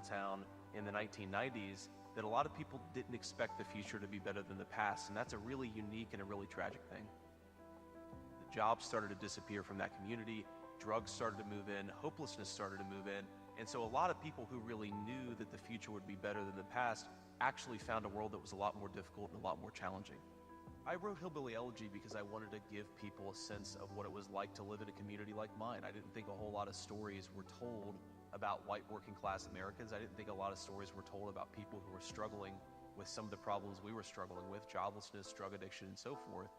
town in the 1990s that a lot of people didn't expect the future to be better than the past, and that's a really unique and a really tragic thing. The jobs started to disappear from that community, drugs started to move in, hopelessness started to move in, and so a lot of people who really knew that the future would be better than the past actually found a world that was a lot more difficult and a lot more challenging. I wrote Hillbilly Elegy because I wanted to give people a sense of what it was like to live in a community like mine. I didn't think a whole lot of stories were told about white working class Americans. I didn't think a lot of stories were told about people who were struggling with some of the problems we were struggling with, joblessness, drug addiction, and so forth.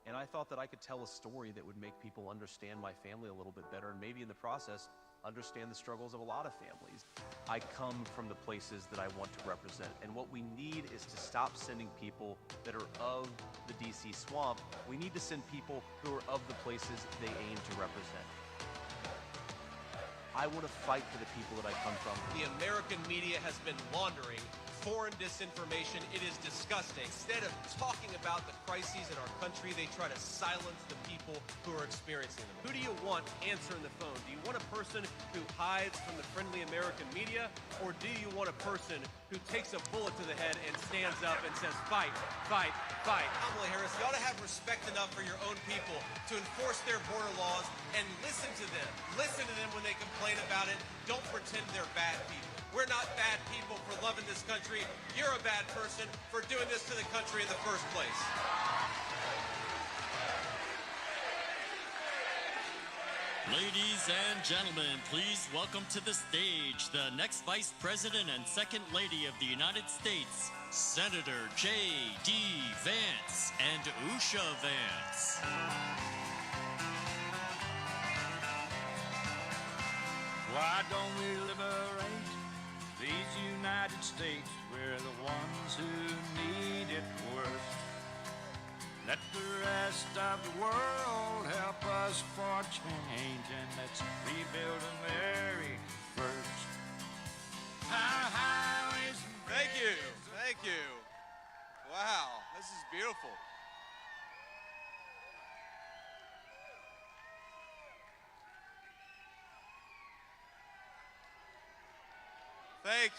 And I thought that I could tell a story that would make people understand my family a little bit better, and maybe in the process, understand the struggles of a lot of families. I come from the places that I want to represent, and what we need is to stop sending people that are of the DC swamp. We need to send people who are of the places they aim to represent. I want to fight for the people that I come from. The American media has been laundering foreign disinformation. It is disgusting. Instead of talking about the crises in our country, they try to silence the people who are experiencing them. Who do you want answering the phone? Do you want a person who hides from the friendly American media, or do you want a person who takes a bullet to the head and stands up and says, fight, fight, fight? Kamala Harris, you ought to have respect enough for your own people to enforce their border laws and listen to them. Listen to them when they complain about it. Don't pretend they're bad people. We're not bad people for loving this country. You're a bad person for doing this to the country in the first place. Ladies and gentlemen, please welcome to the stage the next Vice President and Second Lady of the United States, Senator J.D. Vance and Usha Vance. Why don't we liberate these United States? We're the ones who need it worst. Let the rest of the world help us for change, and let's rebuild America first. Our highways and Thank you. bridges. Thank you. Wow, this is beautiful. Thank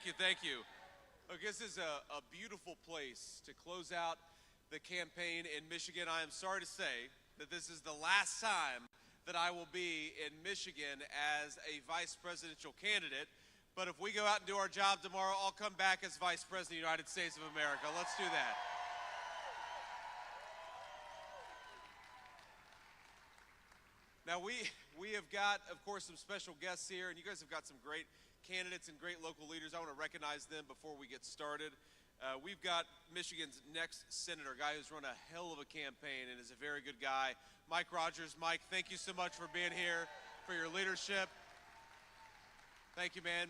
you. Thank you. Look, this is a beautiful place to close out the campaign in Michigan. I am sorry to say that this is the last time that I will be in Michigan as a vice presidential candidate. But if we go out and do our job tomorrow, I'll come back as Vice President of the United States of America. Let's do that. Now, we have got, of course, some special guests here, and you guys have got some great candidates and great local leaders. I want to recognize them before we get started. We've got Michigan's next senator, a guy who's run a hell of a campaign and is a very good guy, Mike Rogers. Mike, thank you so much for being here, for your leadership. Thank you, man.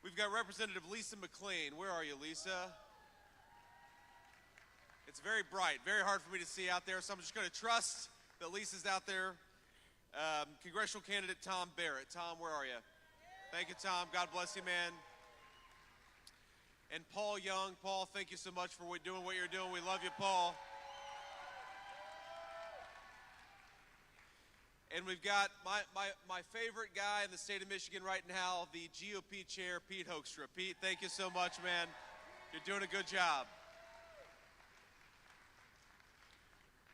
We've got Representative Lisa McLean. Where are you, Lisa? It's very bright, very hard for me to see out there, so I'm just going to trust that Lisa's out there. Congressional candidate Tom Barrett. Tom, where are you? Thank you, Tom. God bless you, man. And Paul Young. Paul, thank you so much for doing what you're doing. We love you, Paul. And we've got my favorite guy in the state of Michigan right now, the GOP chair, Pete Hoekstra. Pete, thank you so much, man. You're doing a good job.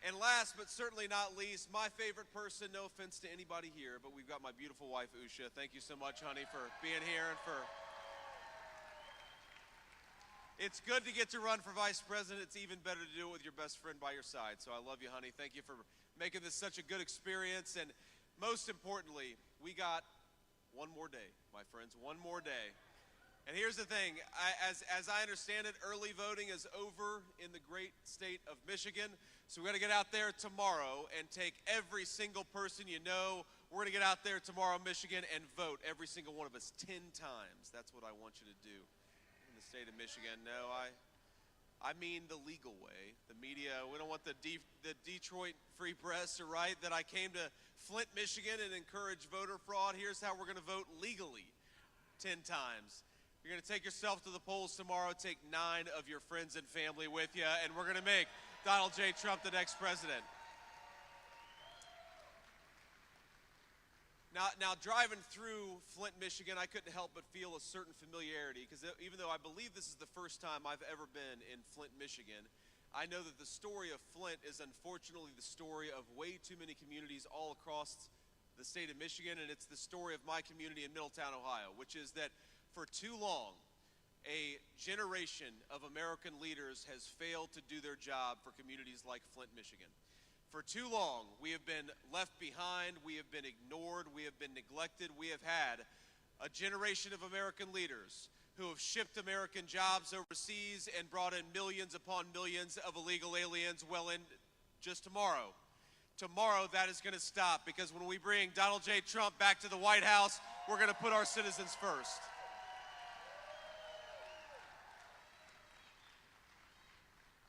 And last but certainly not least, my favorite person, no offense to anybody here, but we've got my beautiful wife, Usha. Thank you so much, honey, for being here and for... It's good to get to run for vice president. It's even better to do it with your best friend by your side. So I love you, honey. Thank you for making this such a good experience. And most importantly, we got one more day, my friends, one more day. And here's the thing, as I understand it, early voting is over in the great state of Michigan. So we're gonna get out there tomorrow and take every single person you know. We're gonna get out there tomorrow in Michigan and vote, every single one of us, 10 times. That's what I want you to do in the state of Michigan. No, I mean the legal way. The media, we don't want the Detroit Free Press to write that I came to Flint, Michigan and encourage voter fraud. Here's how we're gonna vote legally 10 times. You're going to take yourself to the polls tomorrow, take 9 of your friends and family with you, and we're going to make Donald J. Trump the next president. Now, driving through Flint, Michigan, I couldn't help but feel a certain familiarity, because even though I believe this is the first time I've ever been in Flint, Michigan, I know that the story of Flint is unfortunately the story of way too many communities all across the state of Michigan, and it's the story of my community in Middletown, Ohio, which is that for too long, a generation of American leaders has failed to do their job for communities like Flint, Michigan. For too long, we have been left behind, we have been ignored, we have been neglected. We have had a generation of American leaders who have shipped American jobs overseas and brought in millions upon millions of illegal aliens. Well, in just tomorrow, that is going to stop, because when we bring Donald J. Trump back to the White House, we're going to put our citizens first.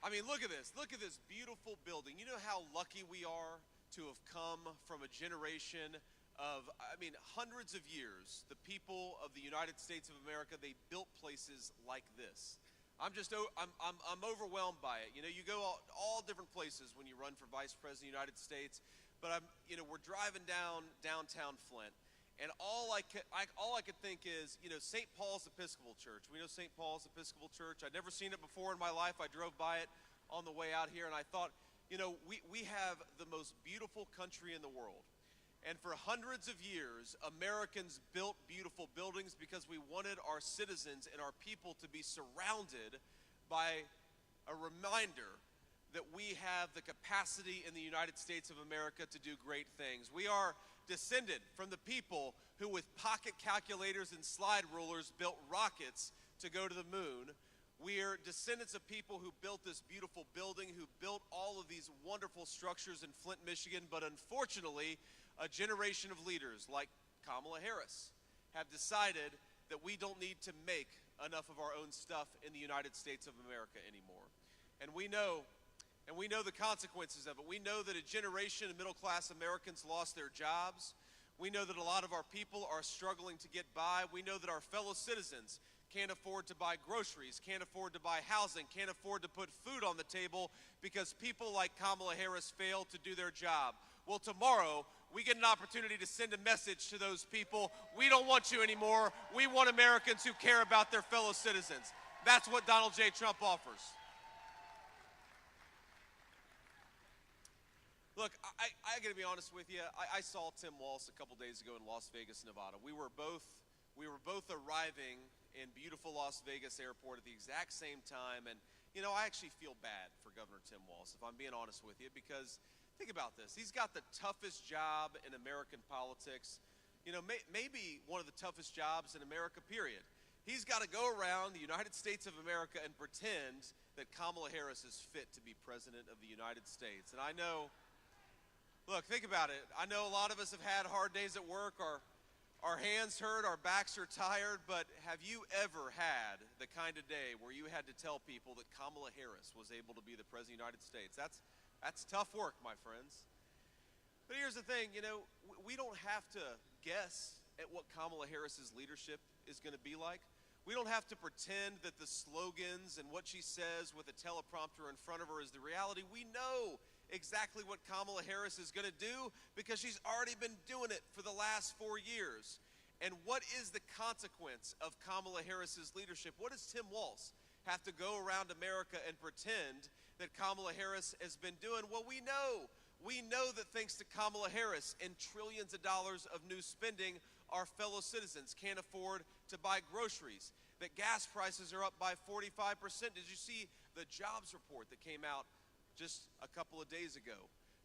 I mean, look at this. Look at this beautiful building. You know how lucky we are to have come from a generation of, hundreds of years. The people of the United States of America, they built places like this. I'm overwhelmed by it. You know, you go all different places when you run for Vice President of the United States, but we're driving downtown Flint, and all I could think is, St. Paul's Episcopal Church. We know St. Paul's Episcopal Church. I'd never seen it before in my life. I drove by it on the way out here, and I thought, we have the most beautiful country in the world. And for hundreds of years, Americans built beautiful buildings because we wanted our citizens and our people to be surrounded by a reminder that we have the capacity in the United States of America to do great things. We are descended from the people who, with pocket calculators and slide rulers, built rockets to go to the moon. We are descendants of people who built this beautiful building, who built all of these wonderful structures in Flint, Michigan, but unfortunately, a generation of leaders like Kamala Harris have decided that we don't need to make enough of our own stuff in the United States of America anymore. And we know the consequences of it. We know that a generation of middle-class Americans lost their jobs. We know that a lot of our people are struggling to get by. We know that our fellow citizens can't afford to buy groceries, can't afford to buy housing, can't afford to put food on the table because people like Kamala Harris failed to do their job. Well, tomorrow, we get an opportunity to send a message to those people. We don't want you anymore. We want Americans who care about their fellow citizens. That's what Donald J. Trump offers. Look, I got to be honest with you. I saw Tim Walz a couple days ago in Las Vegas, Nevada. We were both arriving in beautiful Las Vegas airport at the exact same time, and I actually feel bad for Governor Tim Walz, if I'm being honest with you, because think about this. He's got the toughest job in American politics. Maybe one of the toughest jobs in America, period. He's got to go around the United States of America and pretend that Kamala Harris is fit to be president of the United States. And I know, look, think about it. I know a lot of us have had hard days at work. Our hands hurt, our backs are tired, but have you ever had the kind of day where you had to tell people that Kamala Harris was able to be the president of the United States? That's tough work, my friends. But here's the thing, we don't have to guess at what Kamala Harris's leadership is going to be like. We don't have to pretend that the slogans and what she says with a teleprompter in front of her is the reality. We know exactly what Kamala Harris is going to do because she's already been doing it for the last 4 years. And what is the consequence of Kamala Harris's leadership? What does Tim Walz have to go around America and pretend that Kamala Harris has been doing? Well, we know that thanks to Kamala Harris and trillions of dollars of new spending, our fellow citizens can't afford to buy groceries, that gas prices are up by 45%. Did you see the jobs report that came out just a couple of days ago?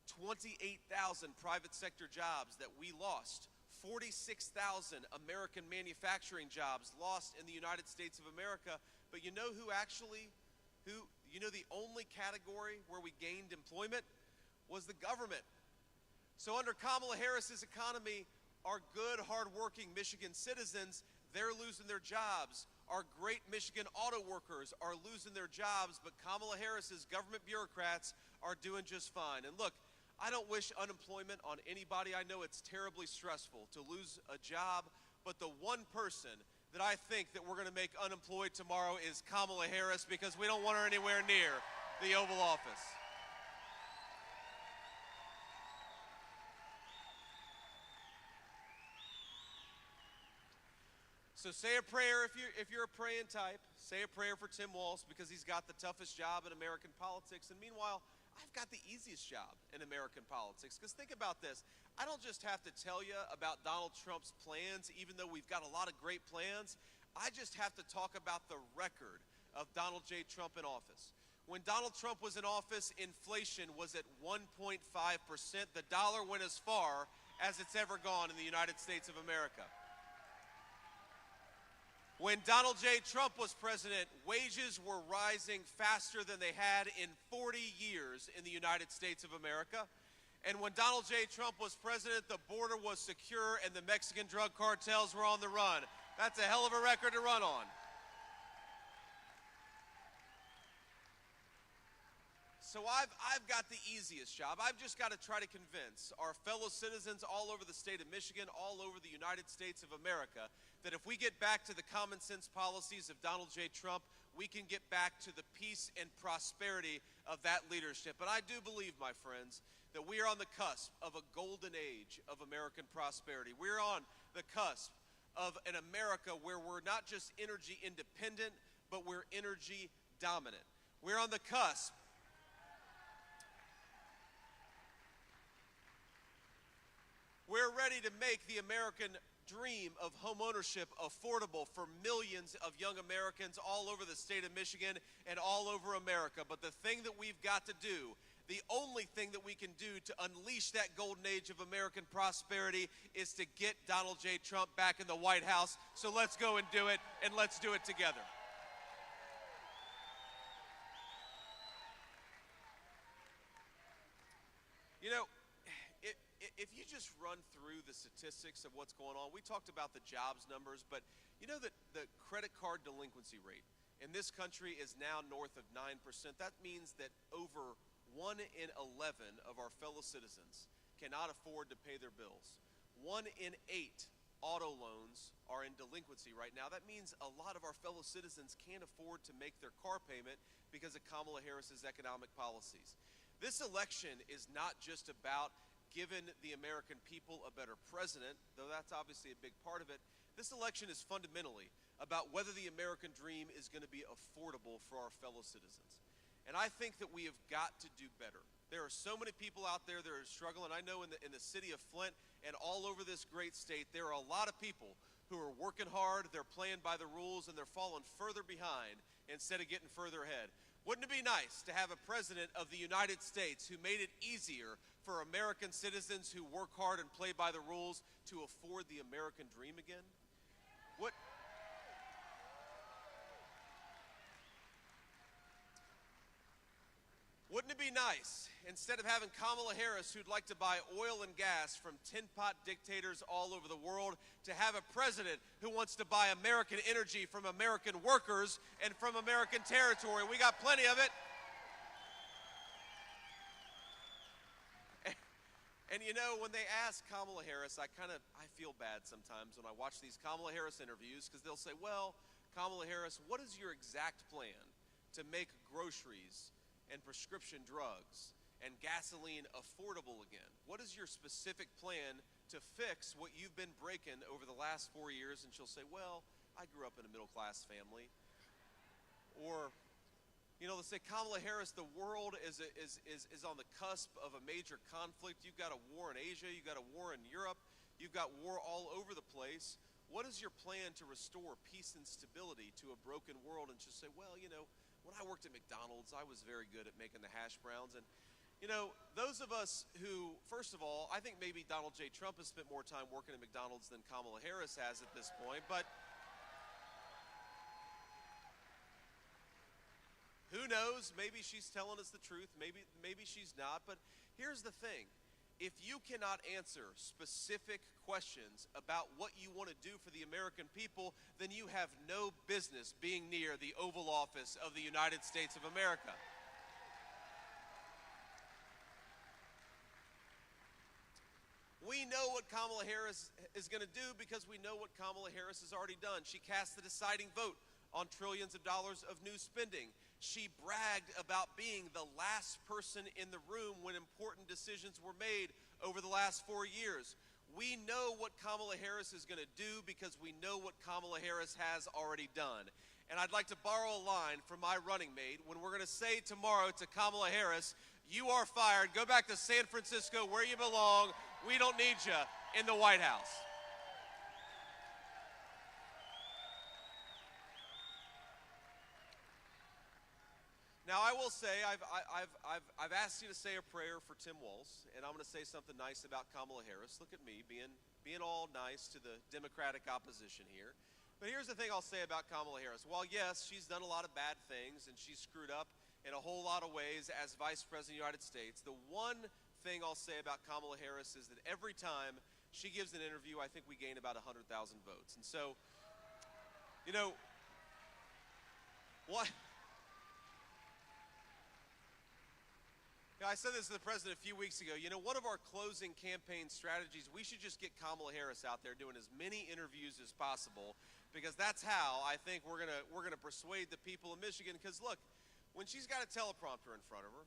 28,000 private sector jobs that we lost. 46,000 American manufacturing jobs lost in the United States of America. But the only category where we gained employment was the government. So under Kamala Harris's economy, our good, hardworking Michigan citizens, they're losing their jobs. Our great Michigan auto workers are losing their jobs, but Kamala Harris's government bureaucrats are doing just fine. And look, I don't wish unemployment on anybody. I know it's terribly stressful to lose a job, but the one person that I think that we're going to make unemployed tomorrow is Kamala Harris, because we don't want her anywhere near the Oval Office. So say a prayer if you're a praying type. Say a prayer for Tim Walz, because he's got the toughest job in American politics. And meanwhile, I've got the easiest job in American politics. Because think about this. I don't just have to tell you about Donald Trump's plans, even though we've got a lot of great plans. I just have to talk about the record of Donald J. Trump in office. When Donald Trump was in office, inflation was at 1.5%. The dollar went as far as it's ever gone in the United States of America. When Donald J. Trump was president, wages were rising faster than they had in 40 years in the United States of America. And when Donald J. Trump was president, the border was secure and the Mexican drug cartels were on the run. That's a hell of a record to run on. So I've got the easiest job. I've just got to try to convince our fellow citizens all over the state of Michigan, all over the United States of America, that if we get back to the common sense policies of Donald J. Trump, we can get back to the peace and prosperity of that leadership. And I do believe, my friends, that we are on the cusp of a golden age of American prosperity. We're on the cusp of an America where we're not just energy independent, but we're energy dominant. We're on the cusp. We're ready to make the American dream of homeownership affordable for millions of young Americans all over the state of Michigan and all over America. But the thing that we've got to do, the only thing that we can do to unleash that golden age of American prosperity, is to get Donald J. Trump back in the White House. So let's go and do it, and let's do it together. You know, if you just run through the statistics of what's going on, we talked about the jobs numbers, but you know that the credit card delinquency rate in this country is now north of 9%. That means that over 1 in 11 of our fellow citizens cannot afford to pay their bills. 1 in 8 auto loans are in delinquency right now. That means a lot of our fellow citizens can't afford to make their car payment because of Kamala Harris's economic policies. This election is not just about giving the American people a better president, though that's obviously a big part of it. This election is fundamentally about whether the American dream is going to be affordable for our fellow citizens. And I think that we have got to do better. There are so many people out there that are struggling. I know in the city of Flint and all over this great state, there are a lot of people who are working hard, they're playing by the rules, and they're falling further behind instead of getting further ahead. Wouldn't it be nice to have a president of the United States who made it easier for American citizens who work hard and play by the rules to afford the American dream again? Wouldn't it be nice, instead of having Kamala Harris, who'd like to buy oil and gas from tin-pot dictators all over the world, to have a president who wants to buy American energy from American workers and from American territory? We got plenty of it. And you know, when they ask Kamala Harris, I feel bad sometimes when I watch these Kamala Harris interviews, because they'll say, well, Kamala Harris, what is your exact plan to make groceries and prescription drugs and gasoline affordable again? What is your specific plan to fix what you've been breaking over the last 4 years? And she'll say, well, I grew up in a middle-class family. Or, you know, they'll say, Kamala Harris, the world is on the cusp of a major conflict. You've got a war in Asia, you've got a war in Europe, you've got war all over the place. What is your plan to restore peace and stability to a broken world? And she'll say, well, you know, when I worked at McDonald's, I was very good at making the hash browns. And, you know, those of us who, first of all, I think maybe Donald J. Trump has spent more time working at McDonald's than Kamala Harris has at this point. But who knows? Maybe she's telling us the truth. Maybe she's not. But here's the thing. If you cannot answer specific questions about what you want to do for the American people, then you have no business being near the Oval Office of the United States of America. We know what Kamala Harris is going to do because we know what Kamala Harris has already done. She cast the deciding vote on trillions of dollars of new spending. She bragged about being the last person in the room when important decisions were made over the last 4 years. We know what Kamala Harris is going to do because we know what Kamala Harris has already done. And I'd like to borrow a line from my running mate when we're going to say tomorrow to Kamala Harris, "You are fired. Go back to San Francisco where you belong. We don't need you in the White House." Now, I will say, I've asked you to say a prayer for Tim Walz, and I'm going to say something nice about Kamala Harris. Look at me, being all nice to the Democratic opposition here. But here's the thing I'll say about Kamala Harris. While, yes, she's done a lot of bad things, and she's screwed up in a whole lot of ways as Vice President of the United States, the one thing I'll say about Kamala Harris is that every time she gives an interview, I think we gain about 100,000 votes. And so, you know, what? I said this to the president a few weeks ago. You know, one of our closing campaign strategies, we should just get Kamala Harris out there doing as many interviews as possible, because that's how I think we're gonna persuade the people of Michigan. Because look, when she's got a teleprompter in front of her,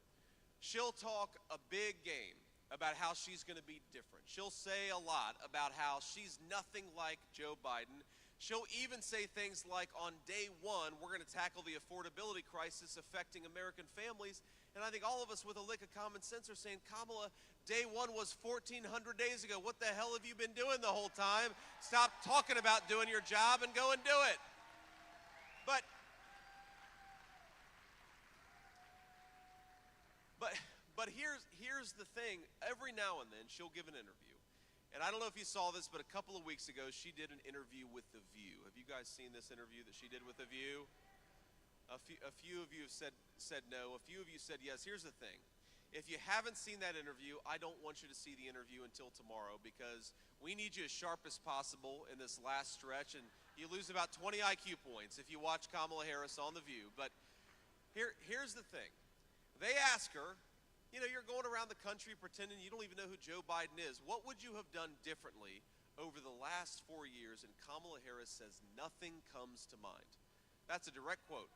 she'll talk a big game about how she's going to be different. She'll say a lot about how she's nothing like Joe Biden. She'll even say things like, on day one, we're going to tackle the affordability crisis affecting American families. And I think all of us with a lick of common sense are saying, Kamala, day one was 1,400 days ago. What the hell have you been doing the whole time? Stop talking about doing your job and go and do it. But here's the thing. Every now and then she'll give an interview. And I don't know if you saw this, but a couple of weeks ago she did an interview with The View. Have you guys seen this interview that she did with The View? A few of you have said no. A few of you said yes. Here's the thing. If you haven't seen that interview, I don't want you to see the interview until tomorrow, because we need you as sharp as possible in this last stretch, and you lose about 20 IQ points if you watch Kamala Harris on The View. But here's the thing. They ask her, you know, you're going around the country pretending you don't even know who Joe Biden is. What would you have done differently over the last 4 years? And Kamala Harris says, nothing comes to mind. That's a direct quote.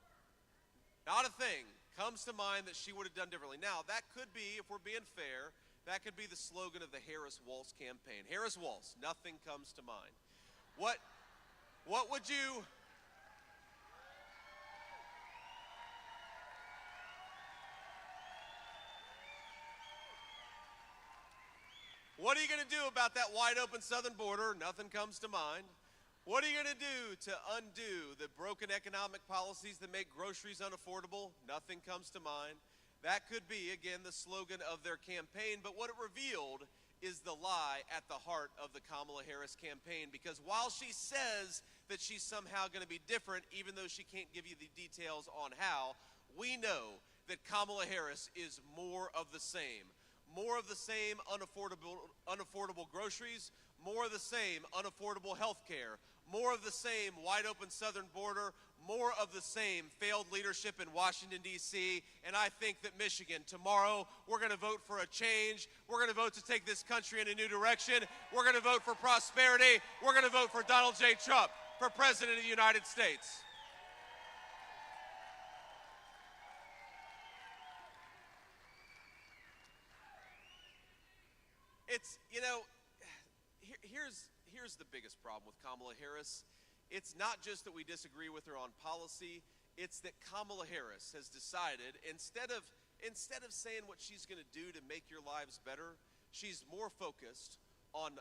Not a thing comes to mind that she would have done differently. Now, that could be, if we're being fair, that could be the slogan of the Harris-Walz campaign. Harris-Walz, nothing comes to mind. What would you... What are you going to do about that wide open southern border? Nothing comes to mind. What are you going to do to undo the broken economic policies that make groceries unaffordable? Nothing comes to mind. That could be, again, the slogan of their campaign, but what it revealed is the lie at the heart of the Kamala Harris campaign, because while she says that she's somehow going to be different, even though she can't give you the details on how, we know that Kamala Harris is more of the same. More of the same unaffordable groceries, more of the same unaffordable health care, more of the same wide open southern border, more of the same failed leadership in Washington, D.C., and I think that Michigan, tomorrow, we're going to vote for a change. We're going to vote to take this country in a new direction. We're going to vote for prosperity. We're going to vote for Donald J. Trump for President of the United States. It's, you know, here's the biggest problem with Kamala Harris. It's not just that we disagree with her on policy, it's that Kamala Harris has decided, instead of saying what she's going to do to make your lives better, she's more focused on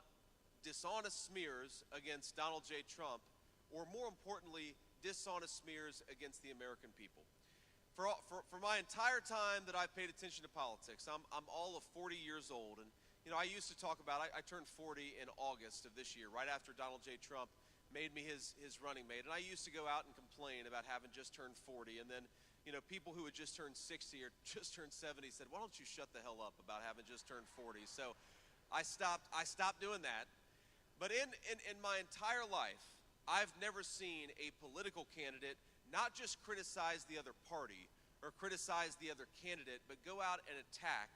dishonest smears against Donald J. Trump, or more importantly, dishonest smears against the American people. For my entire time that I've paid attention to politics, I'm all of 40 years old, and you know, I used to talk about, I turned 40 in August of this year, right after Donald J. Trump made me his running mate. And I used to go out and complain about having just turned 40. And then, you know, people who had just turned 60 or just turned 70 said, why don't you shut the hell up about having just turned 40? So I stopped doing that. But in my entire life, I've never seen a political candidate not just criticize the other party or criticize the other candidate, but go out and attack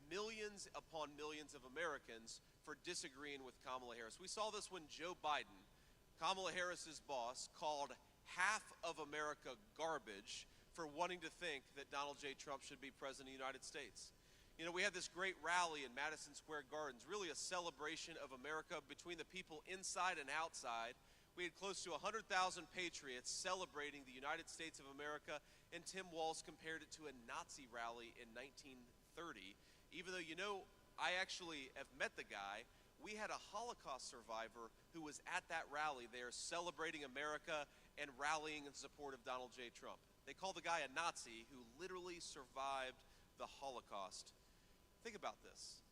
millions upon millions of Americans for disagreeing with Kamala Harris. We saw this when Joe Biden, Kamala Harris's boss, called half of America garbage for wanting to think that Donald J. Trump should be president of the United States. You know, we had this great rally in Madison Square Gardens, really a celebration of America between the people inside and outside. We had close to 100,000 patriots celebrating the United States of America, and Tim Walz compared it to a Nazi rally in 1930. Even though, you know, I actually have met the guy. We had a Holocaust survivor who was at that rally there celebrating America and rallying in support of Donald J. Trump. They call the guy a Nazi who literally survived the Holocaust. Think about this.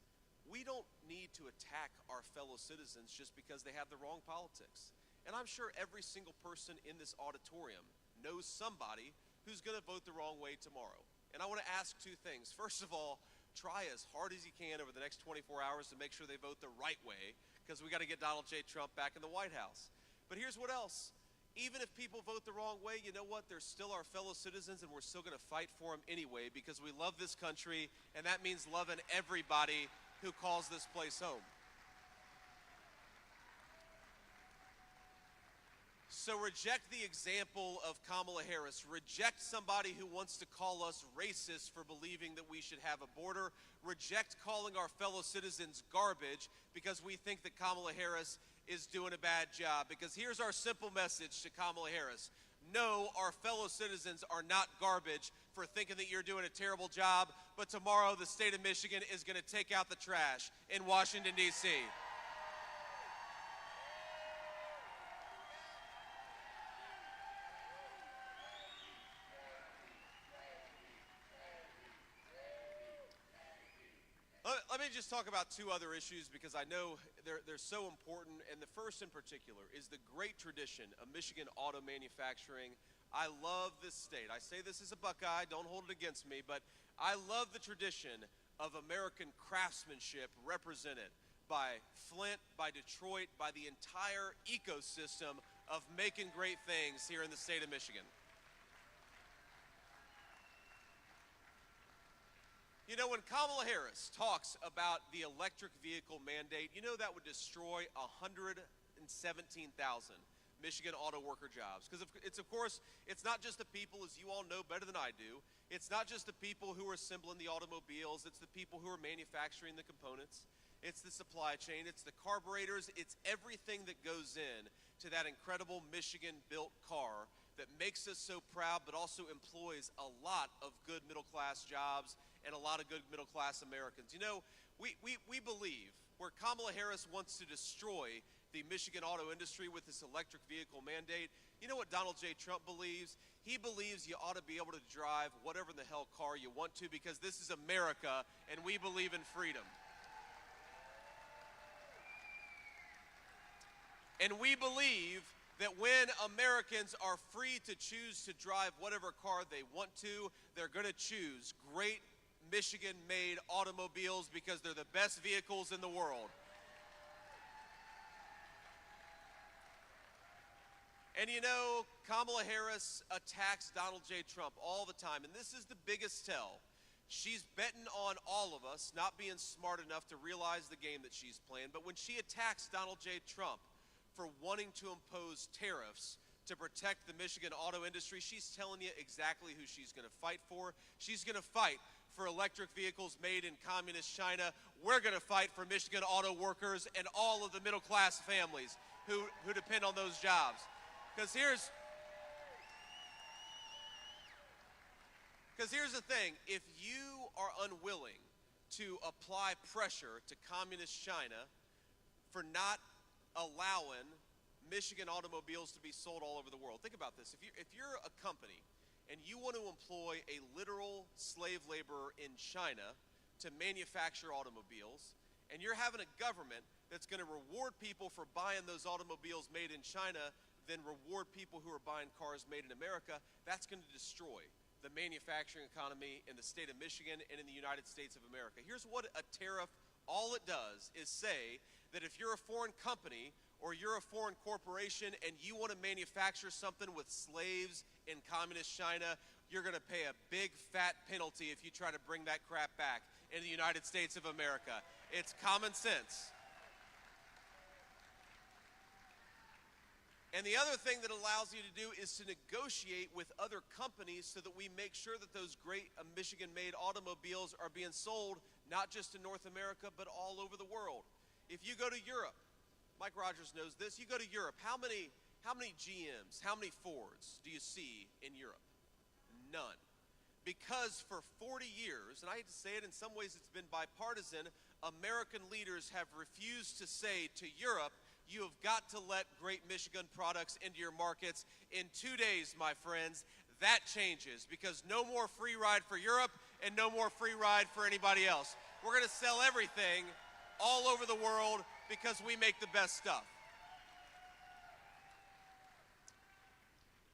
We don't need to attack our fellow citizens just because they have the wrong politics. And I'm sure every single person in this auditorium knows somebody who's going to vote the wrong way tomorrow. And I want to ask two things. First of all, try as hard as you can over the next 24 hours to make sure they vote the right way, because we got to get Donald J. Trump back in the White House. But here's what else. Even if people vote the wrong way, you know what? They're still our fellow citizens, and we're still going to fight for them anyway, because we love this country, and that means loving everybody who calls this place home. So reject the example of Kamala Harris. Reject somebody who wants to call us racist for believing that we should have a border. Reject calling our fellow citizens garbage because we think that Kamala Harris is doing a bad job. Because here's our simple message to Kamala Harris. No, our fellow citizens are not garbage for thinking that you're doing a terrible job, but tomorrow the state of Michigan is going to take out the trash in Washington, D.C. Let me just talk about two other issues because I know they're so important. And the first in particular is the great tradition of Michigan auto manufacturing. I love this state. I say this as a Buckeye, don't hold it against me, but I love the tradition of American craftsmanship represented by Flint, by Detroit, by the entire ecosystem of making great things here in the state of Michigan. You know, when Kamala Harris talks about the electric vehicle mandate, you know that would destroy 117,000 Michigan auto worker jobs. Because of course, it's not just the people, as you all know better than I do, it's not just the people who are assembling the automobiles, it's the people who are manufacturing the components, it's the supply chain, it's the carburetors, it's everything that goes in to that incredible Michigan-built car that makes us so proud, but also employs a lot of good middle-class jobs and a lot of good middle-class Americans. You know, we believe where Kamala Harris wants to destroy the Michigan auto industry with this electric vehicle mandate, you know what Donald J. Trump believes? He believes you ought to be able to drive whatever the hell car you want to because this is America and we believe in freedom. And we believe that when Americans are free to choose to drive whatever car they want to, they're going to choose great Michigan-made automobiles because they're the best vehicles in the world. And you know, Kamala Harris attacks Donald J. Trump all the time, and this is the biggest tell. She's betting on all of us not being smart enough to realize the game that she's playing, but when she attacks Donald J. Trump for wanting to impose tariffs to protect the Michigan auto industry, she's telling you exactly who she's going to fight for. She's going to fight for electric vehicles made in communist China. We're going to fight for Michigan auto workers and all of the middle-class families who depend on those jobs. Because here's the thing. If you are unwilling to apply pressure to communist China for not allowing Michigan automobiles to be sold all over the world. Think about this. If you're a company and you want to employ a literal slave laborer in China to manufacture automobiles, and you're having a government that's going to reward people for buying those automobiles made in China, then reward people who are buying cars made in America, that's going to destroy the manufacturing economy in the state of Michigan and in the United States of America. Here's what a tariff, all it does is say that if you're a foreign company or you're a foreign corporation and you want to manufacture something with slaves in communist China, you're going to pay a big fat penalty if you try to bring that crap back in the United States of America. It's common sense. And the other thing that allows you to do is to negotiate with other companies so that we make sure that those great Michigan-made automobiles are being sold not just in North America, but all over the world. If you go to Europe, Mike Rogers knows this, you go to Europe, how many GMs, how many Fords do you see in Europe? None. Because for 40 years, and I hate to say it, in some ways it's been bipartisan, American leaders have refused to say to Europe, you have got to let great Michigan products into your markets. In 2 days, my friends, that changes, because no more free ride for Europe and no more free ride for anybody else. We're going to sell everything all over the world because we make the best stuff.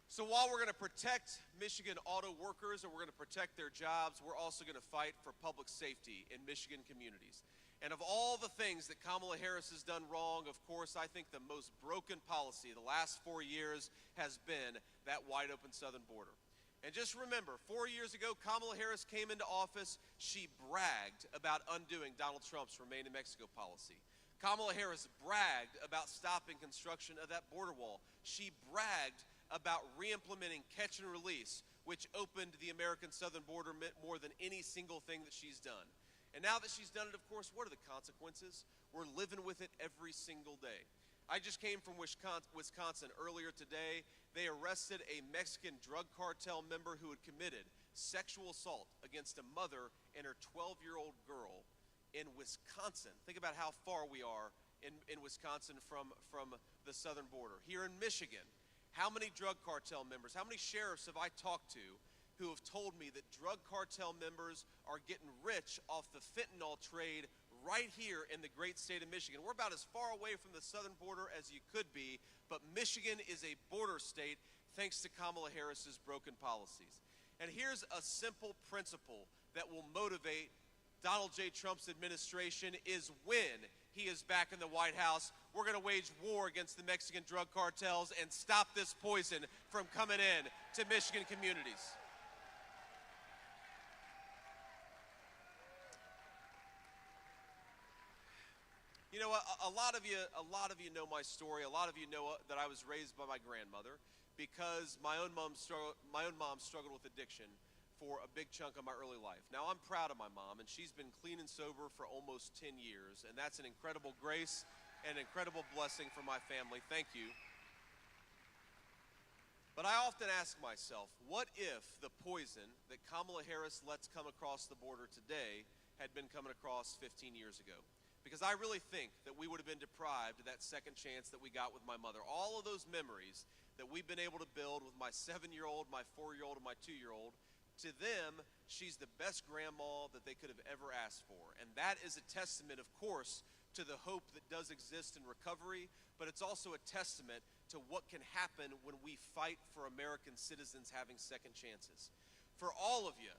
So while we're going to protect Michigan auto workers and we're going to protect their jobs, we're also going to fight for public safety in Michigan communities. And of all the things that Kamala Harris has done wrong, of course, I think the most broken policy the last 4 years has been that wide open southern border. And just remember, 4 years ago, Kamala Harris came into office. She bragged about undoing Donald Trump's Remain in Mexico policy. Kamala Harris bragged about stopping construction of that border wall. She bragged about re-implementing catch and release, which opened the American southern border more than any single thing that she's done. And now that she's done it, of course, what are the consequences? We're living with it every single day. I just came from Wisconsin earlier today. They arrested a Mexican drug cartel member who had committed sexual assault against a mother and her 12-year-old girl in Wisconsin. Think about how far we are in Wisconsin from the southern border. Here in Michigan, how many drug cartel members, how many sheriffs have I talked to who have told me that drug cartel members are getting rich off the fentanyl trade right here in the great state of Michigan? We're about as far away from the southern border as you could be, but Michigan is a border state thanks to Kamala Harris's broken policies. And here's a simple principle that will motivate Donald J. Trump's administration is when he is back in the White House, we're going to wage war against the Mexican drug cartels and stop this poison from coming in to Michigan communities. You know, a lot of you know my story. A lot of you know that I was raised by my grandmother because my own mom struggled with addiction for a big chunk of my early life. Now, I'm proud of my mom, and she's been clean and sober for almost 10 years, and that's an incredible grace and an incredible blessing for my family. Thank you. But I often ask myself, what if the poison that Kamala Harris lets come across the border today had been coming across 15 years ago? Because I really think that we would have been deprived of that second chance that we got with my mother. All of those memories that we've been able to build with my 7-year-old, my 4-year-old, and my 2-year-old, to them, she's the best grandma that they could have ever asked for. And that is a testament, of course, to the hope that does exist in recovery, but it's also a testament to what can happen when we fight for American citizens having second chances. For all of you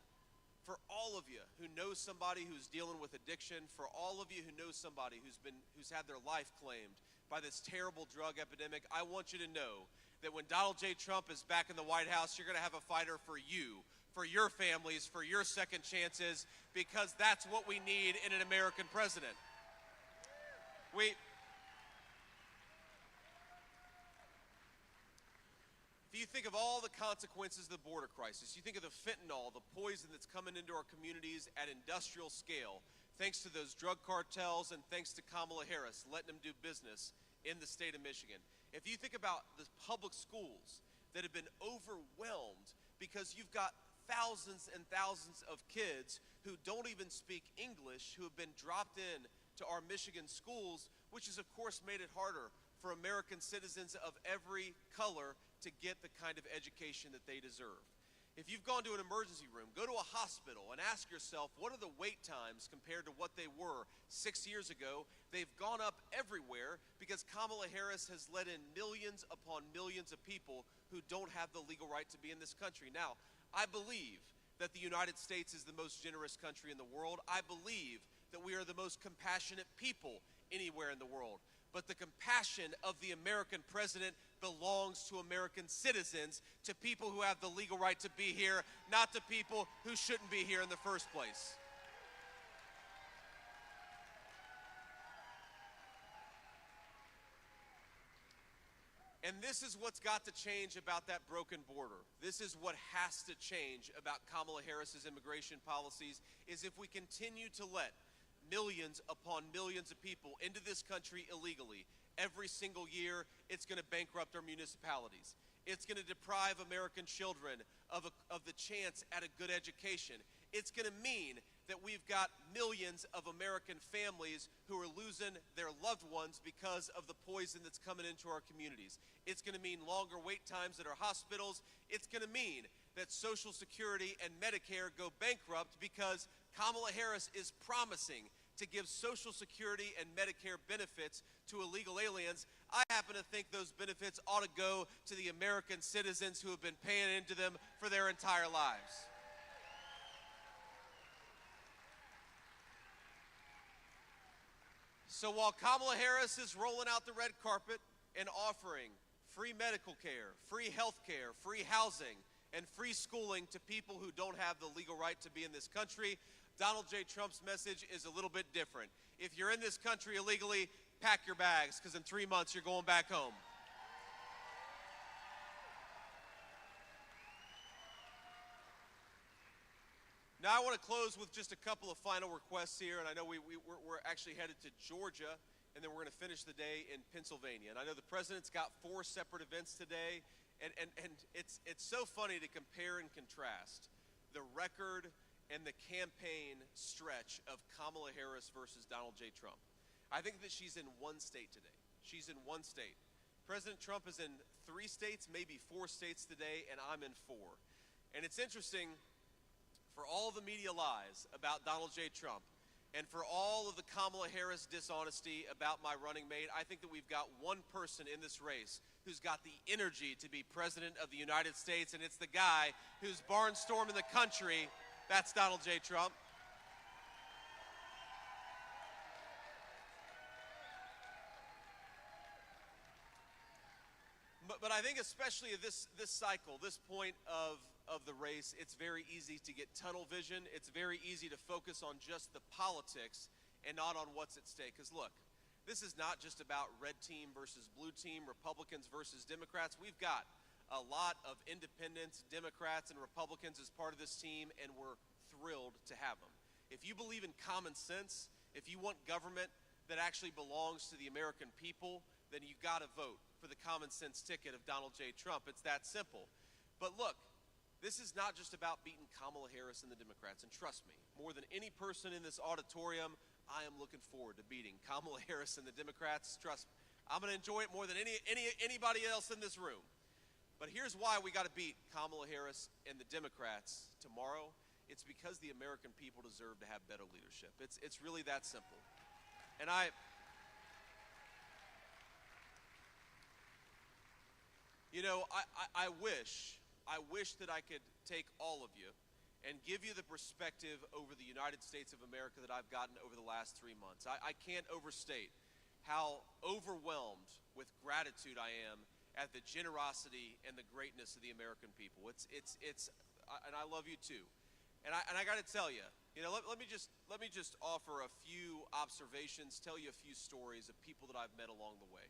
who know somebody who's dealing with addiction, for all of you who know somebody who's had their life claimed by this terrible drug epidemic, I want you to know that when Donald J. Trump is back in the White House, you're going to have a fighter for you, for your families, for your second chances, because that's what we need in an American president. If you think of all the consequences of the border crisis, you think of the fentanyl, the poison that's coming into our communities at industrial scale, thanks to those drug cartels and thanks to Kamala Harris letting them do business in the state of Michigan. If you think about the public schools that have been overwhelmed because you've got thousands and thousands of kids who don't even speak English who have been dropped in to our Michigan schools, which has, of course, made it harder for American citizens of every color to get the kind of education that they deserve. If you've gone to an emergency room, go to a hospital and ask yourself, what are the wait times compared to what they were 6 years ago? They've gone up everywhere because Kamala Harris has let in millions upon millions of people who don't have the legal right to be in this country. Now, I believe that the United States is the most generous country in the world. I believe that we are the most compassionate people anywhere in the world. But the compassion of the American president belongs to American citizens, to people who have the legal right to be here, not to people who shouldn't be here in the first place. And this is what's got to change about that broken border. This is what has to change about Kamala Harris's immigration policies, is if we continue to let millions upon millions of people into this country illegally every single year, it's going to bankrupt our municipalities. It's going to deprive American children of the chance at a good education. It's going to mean that we've got millions of American families who are losing their loved ones because of the poison that's coming into our communities. It's going to mean longer wait times at our hospitals. It's going to mean that Social Security and Medicare go bankrupt because Kamala Harris is promising to give Social Security and Medicare benefits to illegal aliens. I happen to think those benefits ought to go to the American citizens who have been paying into them for their entire lives. So while Kamala Harris is rolling out the red carpet and offering free medical care, free health care, free housing, and free schooling to people who don't have the legal right to be in this country, Donald J. Trump's message is a little bit different. If you're in this country illegally, pack your bags, because in 3 months you're going back home. Now I want to close with just a couple of final requests here, and I know we're actually headed to Georgia, and then we're going to finish the day in Pennsylvania. And I know the president's got 4 separate events today, and it's so funny to compare and contrast the record and the campaign stretch of Kamala Harris versus Donald J. Trump. I think that she's in 1 state today. She's in 1 state. President Trump is in 3 states, maybe 4 states today, and I'm in 4. And it's interesting, for all the media lies about Donald J. Trump, and for all of the Kamala Harris dishonesty about my running mate, I think that we've got one person in this race who's got the energy to be president of the United States, and it's the guy who's barnstorming the country. That's Donald J. Trump. But I think especially at this cycle, this point of the race, it's very easy to get tunnel vision. It's very easy to focus on just the politics and not on what's at stake. Because look, this is not just about red team versus blue team, Republicans versus Democrats. We've got a lot of independents, Democrats, and Republicans as part of this team, and we're thrilled to have them. If you believe in common sense, if you want government that actually belongs to the American people, then you got to vote for the common sense ticket of Donald J. Trump. It's that simple. But look, this is not just about beating Kamala Harris and the Democrats. And trust me, more than any person in this auditorium, I am looking forward to beating Kamala Harris and the Democrats. Trust me, I'm going to enjoy it more than anybody else in this room. But here's why we got to beat Kamala Harris and the Democrats tomorrow. It's because the American people deserve to have better leadership. It's really that simple. And I wish that I could take all of you and give you the perspective over the United States of America that I've gotten over the last 3 months. I can't overstate how overwhelmed with gratitude I am at the generosity and the greatness of the American people. And I love you too. And I got to tell you, let me just offer a few observations, tell you a few stories of people that I've met along the way.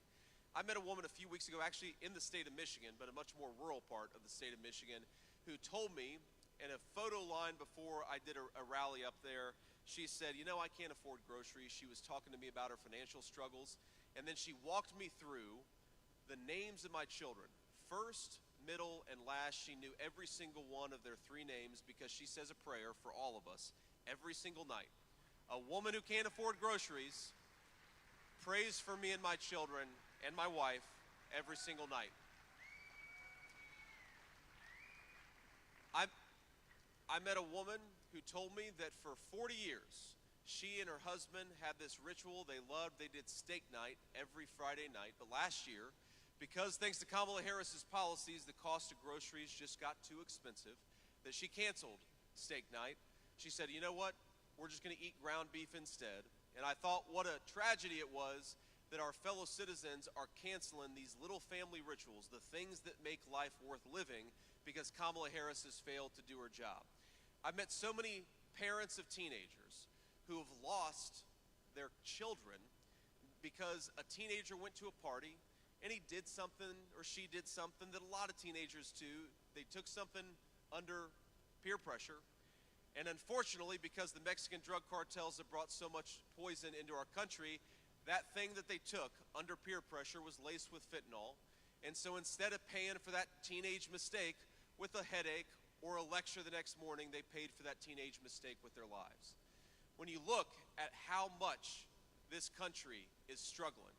I met a woman a few weeks ago, actually in the state of Michigan, but a much more rural part of the state of Michigan, who told me in a photo line before I did a rally up there, she said, I can't afford groceries. She was talking to me about her financial struggles, and then she walked me through the names of my children. First, middle, and last. She knew every single one of their 3 names because she says a prayer for all of us every single night. A woman who can't afford groceries prays for me and my children and my wife every single night. I met a woman who told me that for 40 years, she and her husband had this ritual they loved. They did steak night every Friday night. But last year, because thanks to Kamala Harris's policies, the cost of groceries just got too expensive, that she canceled steak night. She said, you know what? We're just going to eat ground beef instead. And I thought what a tragedy it was that our fellow citizens are canceling these little family rituals, the things that make life worth living, because Kamala Harris has failed to do her job. I've met so many parents of teenagers who have lost their children because a teenager went to a party and he did something, or she did something that a lot of teenagers do. They took something under peer pressure, and unfortunately, because the Mexican drug cartels have brought so much poison into our country, that thing that they took under peer pressure was laced with fentanyl. And so instead of paying for that teenage mistake with a headache or a lecture the next morning, they paid for that teenage mistake with their lives. When you look at how much this country is struggling,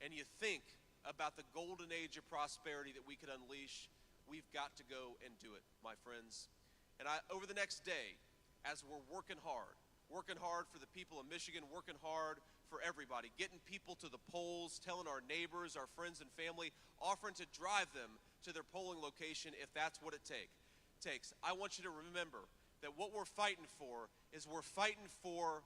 and you think about the golden age of prosperity that we could unleash, we've got to go and do it, my friends. And over the next day, as we're working hard for the people of Michigan, working hard for everybody, getting people to the polls, telling our neighbors, our friends and family, offering to drive them to their polling location if that's what it takes. I want you to remember that what we're fighting for is we're fighting for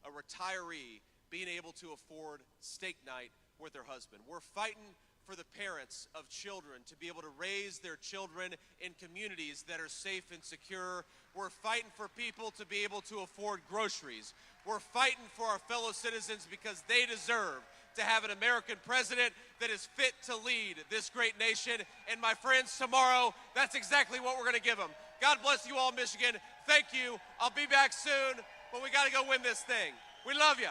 a retiree being able to afford steak night with their husband. We're fighting for the parents of children to be able to raise their children in communities that are safe and secure. We're fighting for people to be able to afford groceries. We're fighting for our fellow citizens because they deserve to have an American president that is fit to lead this great nation. And my friends, tomorrow, that's exactly what we're going to give them. God bless you all, Michigan. Thank you. I'll be back soon, but we got to go win this thing. We love you.